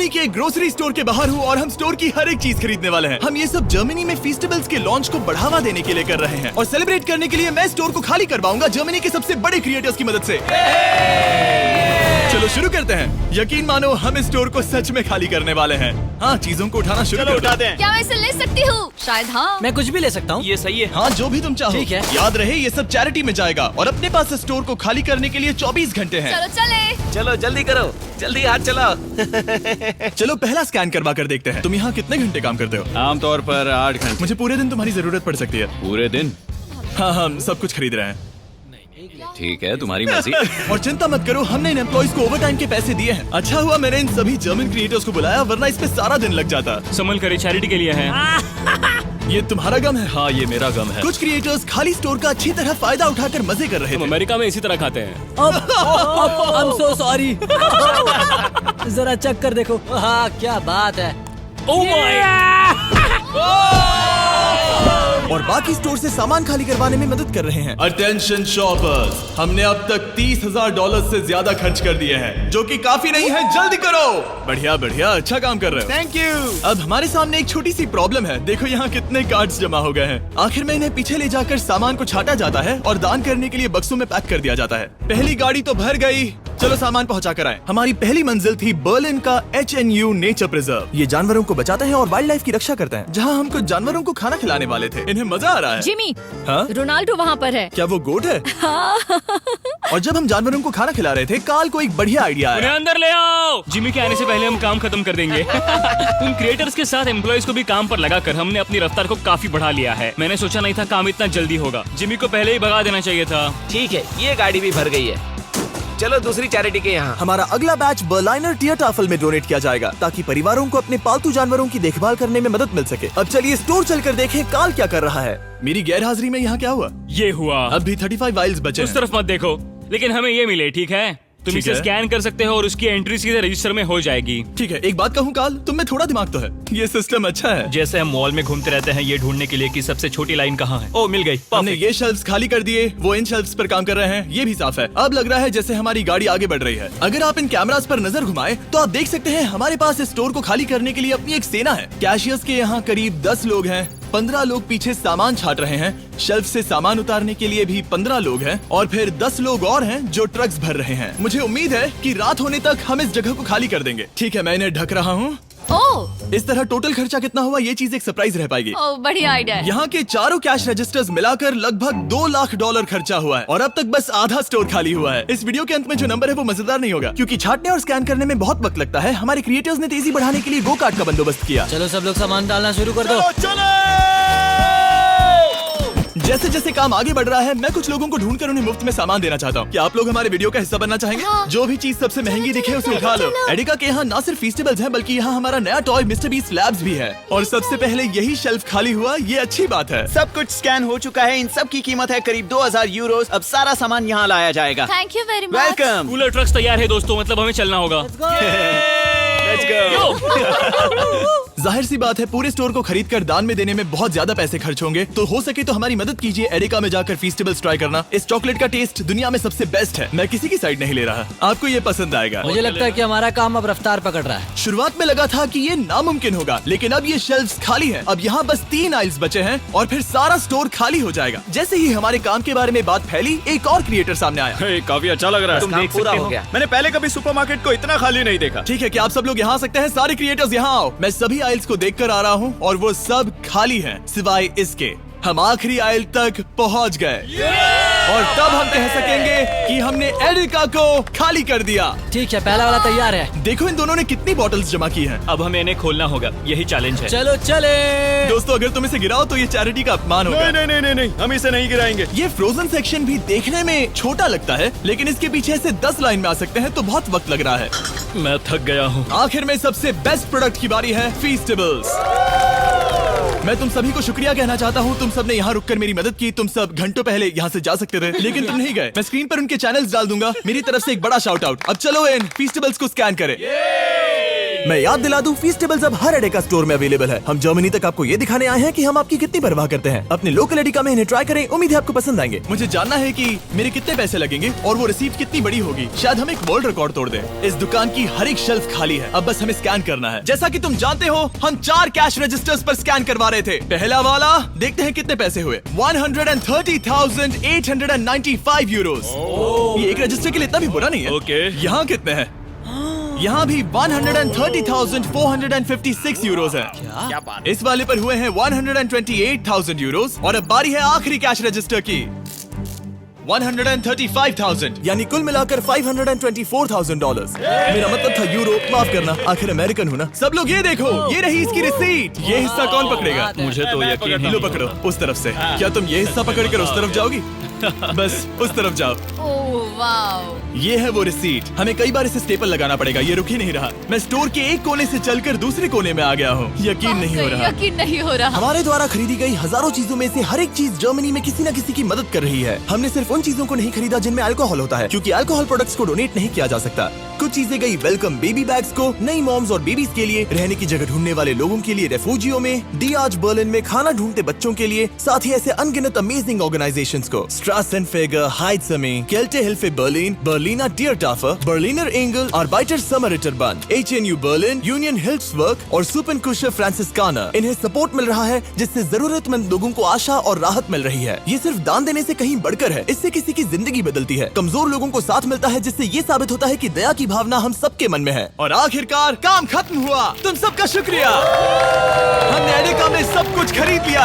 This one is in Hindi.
जर्मनी के ग्रोसरी स्टोर के बाहर हूँ और हम स्टोर की हर एक चीज खरीदने वाले हैं। हम ये सब जर्मनी में फेस्टिवल्स के लॉन्च को बढ़ावा देने के लिए कर रहे हैं और सेलिब्रेट करने के लिए मैं स्टोर को खाली करवाऊंगा जर्मनी के सबसे बड़े क्रिएटर्स की मदद से। चलो शुरू करते हैं। यकीन मानो हम इस स्टोर को सच में खाली करने वाले हैं। हाँ, चीजों को उठाना शुरू कर उठाते हैं। क्या मैं इसे ले सकती हूँ? शायद हाँ। मैं कुछ भी ले सकता हूँ। ये सही है। हाँ, जो भी तुम चाहो। ठीक है। याद रहे ये सब चैरिटी में जाएगा और अपने पास इस स्टोर को खाली करने के लिए 24 घंटे हैं। चलो चले। चलो जल्दी करो, जल्दी हाथ चलाओ। चलो पहला स्कैन करवा कर देखते हैं। तुम यहाँ कितने घंटे काम करते हो? आमतौर पर 8 घंटे। मुझे पूरे दिन तुम्हारी जरूरत पड़ सकती है। पूरे दिन? हाँ, हम सब कुछ खरीद रहे हैं। ठीक है, तुम्हारी मर्जी। और चिंता मत करो, हमने इन एम्प्लॉइज को ओवरटाइम के पैसे दिए हैं। अच्छा हुआ मैंने इन सभी जर्मन क्रिएटर्स को बुलाया, वरना इस पे सारा दिन लग जाता। संभल कर चैरिटी के लिए है। ये तुम्हारा गम है? हाँ, ये मेरा गम है। कुछ क्रिएटर्स खाली स्टोर का अच्छी तरह फायदा उठाकर मजे कर रहे हम थे। अमेरिका में इसी तरह खाते हैं। I'm so sorry। जरा चेक कर देखो। हाँ, क्या बात है। और बाकी स्टोर से सामान खाली करवाने में मदद कर रहे हैं। अटेंशन शॉपर्स, हमने अब तक $30,000 से ज्यादा खर्च कर दिए हैं, जो कि काफी नहीं है। जल्दी करो। बढ़िया बढ़िया, अच्छा काम कर रहे हो। Thank you. अब हमारे सामने एक छोटी सी प्रॉब्लम है। देखो यहाँ कितने कार्ड्स जमा हो गए हैं। आखिर में इन्हें पीछे ले जाकर सामान को छाटा जाता है और दान करने के लिए बक्सों में पैक कर दिया जाता है। पहली गाड़ी तो भर गई, चलो सामान पहुंचा कर आए। हमारी पहली मंजिल थी बर्लिन का HNU नेचर प्रिजर्व। ये जानवरों को बचाते हैं और वाइल्ड लाइफ की रक्षा करते हैं। जहाँ हम कुछ जानवरों को खाना खिलाने वाले थे। इन्हें मजा आ रहा है। जिमी, हाँ? रोनाल्डो वहाँ पर है। क्या वो गोट है? और जब हम जानवरों को खाना खिला रहे थे, काल को एक बढ़िया आइडिया उन्हें आया। अंदर ले आओ। जिमी के आने से पहले हम काम खत्म कर देंगे। उन क्रिएटर्स के साथ एम्प्लॉइज को भी काम पर लगाकर हमने अपनी रफ्तार को काफी बढ़ा लिया है। मैंने सोचा नहीं था काम इतना जल्दी होगा। जिमी को पहले ही भगा देना चाहिए था। ठीक है, ये गाड़ी भी भर गई है। चलो दूसरी चैरिटी के यहाँ। हमारा अगला बैच बर्लाइनर टियरटाफल में डोनेट किया जाएगा, ताकि परिवारों को अपने पालतू जानवरों की देखभाल करने में मदद मिल सके। अब चलिए स्टोर चलकर देखें काल क्या कर रहा है। मेरी गैर हाजिरी में यहाँ क्या हुआ? ये हुआ। अब भी 35 वाइल्स बचे उस हैं। तरफ मत देखो, लेकिन हमें ये मिले। ठीक है, तुम ठीक इसे है। स्कैन कर सकते हो और उसकी एंट्री सीधे रजिस्टर में हो जाएगी। ठीक है, एक बात कहूँ काल, तुम में थोड़ा दिमाग तो है। ये सिस्टम अच्छा है। जैसे हम मॉल में घूमते रहते हैं ये ढूंढने के लिए कि सबसे छोटी लाइन कहाँ है। ओ, मिल गई। हमने Perfect। ये शेल्फ्स खाली कर दिए, वो इन शेल्फ्स पर काम कर रहे हैं। ये भी साफ है। अब लग रहा है जैसे हमारी गाड़ी आगे बढ़ रही है। अगर आप इन कैमरास पर नजर घुमाएं, तो आप देख सकते हैं हमारे पास इस स्टोर को खाली करने के लिए अपनी एक सेना है। कैशियर्स के यहाँ करीब 10 लोग हैं। 15 लोग पीछे सामान छाट रहे हैं। शेल्फ से सामान उतारने के लिए भी 15 लोग हैं और फिर 10 लोग और हैं जो ट्रक्स भर रहे हैं। मुझे उम्मीद है कि रात होने तक हम इस जगह को खाली कर देंगे। ठीक है, मैं इन्हें ढक रहा हूँ। ओह, इस तरह टोटल खर्चा कितना हुआ, ये चीज एक सरप्राइज रह पाएगी। ओह, बढ़िया आइडिया है। यहाँ के चारों कैश रजिस्टर्स मिलाकर लगभग $2 लाख खर्चा हुआ है और अब तक बस आधा स्टोर खाली हुआ है। इस वीडियो के अंत में जो नंबर है वो मजेदार नहीं होगा, क्योंकि छाटने और स्कैन करने में बहुत वक्त लगता है। हमारे क्रिएटर्स ने तेजी बढ़ाने के लिए गो कार्ट का बंदोबस्त किया। चलो सब लोग सामान डालना शुरू कर दो। जैसे जैसे काम आगे बढ़ रहा है, मैं कुछ लोगों को ढूंढकर उन्हें मुफ्त में सामान देना चाहता हूँ। क्या आप लोग हमारे वीडियो का हिस्सा बनना चाहेंगे? हाँ। जो भी चीज सबसे महंगी दिखे उसे उठा लो। एडिका के यहाँ न सिर्फ फेस्टिवल्स हैं, बल्कि यहाँ हमारा नया टॉय मिस्टर बीस्ट लैब्स भी है। और सबसे पहले यही शेल्फ खाली हुआ, ये अच्छी बात है। सब कुछ स्कैन हो चुका है। इन सब की कीमत है करीब 2000 यूरो। अब सारा सामान यहाँ लाया जाएगा। Thank you very much. Welcome. Cooler trucks तैयार है दोस्तों, मतलब हमें चलना होगा। Let's go. जाहिर सी बात है, पूरे स्टोर को खरीद कर दान में देने में बहुत ज्यादा पैसे खर्च होंगे, तो हो सके तो हमारी मदद कीजिए एडिका में जाकर फेस्टिवल्स ट्राई करना। इस चॉकलेट का टेस्ट दुनिया में सबसे बेस्ट है। मैं किसी की साइड नहीं ले रहा, आपको ये पसंद आएगा। मुझे लगता है कि हमारा काम अब रफ्तार पकड़ रहा है। शुरुआत में लगा था कि ये नामुमकिन होगा, लेकिन अब ये शेल्फ्स खाली हैं। अब यहाँ बस 3 आइल्स बचे हैं और फिर सारा स्टोर खाली हो जाएगा। जैसे ही हमारे काम के बारे में बात फैली, एक और क्रिएटर सामने आया। काफी अच्छा लग रहा है। तुम देख पूरा हो गया। मैंने पहले कभी सुपरमार्केट को इतना खाली नहीं देखा। ठीक है, क्या आप सब लोग यहाँ आ सकते हैं? सारे क्रिएटर्स यहाँ आओ। मैं सभी आइल्स को देख कर आ रहा हूँ और वो सब खाली हैं, सिवाय इसके। हम आखिरी आइल तक पहुँच गए और तब हम कह सकेंगे कि हमने एडिका को खाली कर दिया। ठीक है, पहला वाला तैयार है। देखो इन दोनों ने कितनी बॉटल्स जमा की हैं। अब हमें इन्हें खोलना होगा, यही चैलेंज है। चलो चले। दोस्तों, अगर तुम इसे गिराओ तो ये चैरिटी का अपमान होगा। नहीं, हम इसे नहीं गिराएंगे। ये फ्रोजन सेक्शन भी देखने में छोटा लगता है, लेकिन इसके पीछे से 10 लाइन में आ सकते हैं, तो बहुत वक्त लग रहा है। मैं थक गया हूँ। आखिर में सबसे बेस्ट प्रोडक्ट की बारी है, फेस्टिवल्स। मैं तुम सभी को शुक्रिया कहना चाहता हूँ। तुम सब ने यहाँ रुककर मेरी मदद की। तुम सब घंटों पहले यहाँ से जा सकते थे, लेकिन तुम नहीं गए। मैं स्क्रीन पर उनके चैनल्स डाल दूंगा। मेरी तरफ से एक बड़ा शाउट आउट। अब चलो इन फेस्टिवल्स को स्कैन करें। मैं याद दिला दूं, फीस्टेबल्स अब हर एडेका स्टोर में अवेलेबल है। हम जर्मनी तक आपको ये दिखाने आए हैं कि हम आपकी कितनी परवाह करते हैं। अपने लोकल एडेका में इन्हें ट्राई करें, उम्मीद है आपको पसंद आएंगे। मुझे जानना है कि मेरे कितने पैसे लगेंगे और वो रिसीप्ट कितनी बड़ी होगी। शायद हम एक वर्ल्ड रिकॉर्ड तोड़ दें। इस दुकान की हर एक शेल्फ खाली है, अब बस हमें स्कैन करना है। जैसा कि तुम जानते हो, हम 4 कैश रजिस्टर्स पर स्कैन करवा रहे थे। पहला वाला, देखते हैं कितने पैसे हुए। 130,895 यूरोस। ये एक रजिस्टर के लिए इतना भी बुरा नहीं है। ओके। यहाँ कितने हैं? यहाँ भी 130,456 यूरोस है। क्या बात। इस वाले पर हुए हैं 128,000 यूरोस। और अब बारी है आखिरी कैश रजिस्टर की, 135,000, यानी कुल मिलाकर $524,000। मेरा मतलब था यूरो, माफ करना, आखिर अमेरिकन हूँ ना। सब लोग ये देखो, ये रही इसकी रिसीट। ये हिस्सा कौन पकड़ेगा? मुझे तो यकीन ही लो पकड़ो, उस तरफ से। क्या तुम ये हिस्सा पकड़कर उस तरफ जाओगी? बस उस तरफ जाओ। Oh wow. ये है वो रिसीट। हमें कई बार इसे स्टेपल लगाना पड़ेगा, ये रुक ही नहीं रहा। मैं स्टोर के एक कोने से चलकर दूसरे कोने में आ गया हूँ। यकीन नहीं हो रहा। यकीन नहीं हो रहा। हमारे द्वारा खरीदी गई हजारों चीजों में से हर एक चीज जर्मनी में किसी न किसी की मदद कर रही है। हमने सिर्फ उन चीजों को नहीं खरीदा जिनमें अल्कोहल होता है, क्योंकि अल्कोहल प्रोडक्ट्स को डोनेट नहीं किया जा सकता। कुछ चीजें गई वेलकम बेबी बैग्स को, नई मॉम्स और बेबीज के लिए, रहने की जगह ढूंढने वाले लोगों के लिए रेफ्यूजियों में, डीआज बर्लिन में खाना ढूंढते बच्चों के लिए, साथ ही ऐसे अनगिनत अमेजिंग ऑर्गेनाइजेशंस को, स्ट्रासेनफेगर, हाइट्समे, केल्टे हिल्फे बर्लिन, बर्लिनर डियरटाफर, बर्लिनर एंगल, आर्बाइटर समरिटरबंड, HNU बर्लिन, यूनियन हिल्फ्सबर्ग और सुपनकुशर फ्रांसिस्काना। इन्हें सपोर्ट मिल रहा है, जिससे जरूरतमंद लोगों को आशा और राहत मिल रही है। ये सिर्फ दान देने से कहीं बढ़कर है, इससे किसी की जिंदगी बदलती है। कमजोर लोगों को साथ मिलता है, जिससे ये साबित होता है कि दया की भावना हम सबके मन में है। और आखिरकार काम खत्म हुआ। तुम सबका शुक्रिया। हमने एडेका में सब कुछ खरीद लिया।